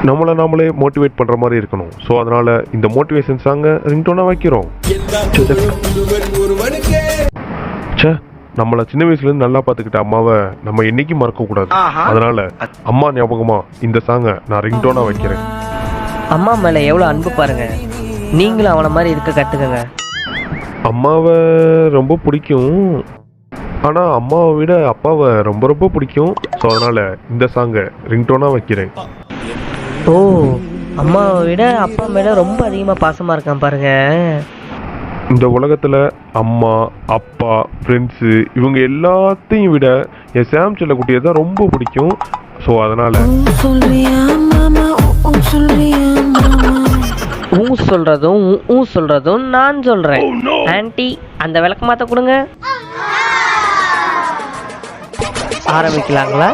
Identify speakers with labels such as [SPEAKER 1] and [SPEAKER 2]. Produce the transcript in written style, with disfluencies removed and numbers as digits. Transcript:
[SPEAKER 1] நம்மளை நாமளே மோட்டிவேட் பண்ணுற மாதிரி இருக்கணும். ஸோ அதனால் இந்த மோட்டிவேஷன் சாங்கை ரிங்டோனாக வைக்கிறோம். சே, நம்மளை சின்ன வயசுலேருந்து நல்லா பார்த்துக்கிட்ட அம்மாவை நம்ம என்னைக்கும் மறக்கக்கூடாது. அதனால் அம்மா ஞாபகமாக இந்த சாங்கை நான் ரிங்டோனாக வைக்கிறேன்.
[SPEAKER 2] அம்மா மேலே எவ்வளோ அன்பு பாருங்க. நீங்களும் அவனை மாதிரி இருக்க கற்றுக்கங்க.
[SPEAKER 1] அம்மாவை ரொம்ப பிடிக்கும், ஆனால் அம்மாவை விட அப்பாவை ரொம்ப ரொம்ப பிடிக்கும். ஸோ அதனால் இந்த சாங்கை ரிங்டோனாக வைக்கிறேன்.
[SPEAKER 2] ஓ, அம்மாவை விட அப்பா மேலே ரொம்ப அதிகமாக பாசமாக இருக்கான் பாருங்க.
[SPEAKER 1] இந்த உலகத்தில் அம்மா, அப்பா, ஃப்ரெண்ட்ஸு இவங்க எல்லாத்தையும் விட என் சாம் செல்லக்குட்டியை தான் ரொம்ப பிடிக்கும். ஸோ அதனால்
[SPEAKER 2] சொல்றதும் நான் சொல்கிறேன். ஆன்ட்டி, அந்த விளக்கு மாற்ற கொடுங்க. ஆரம்பிக்கலாங்களா?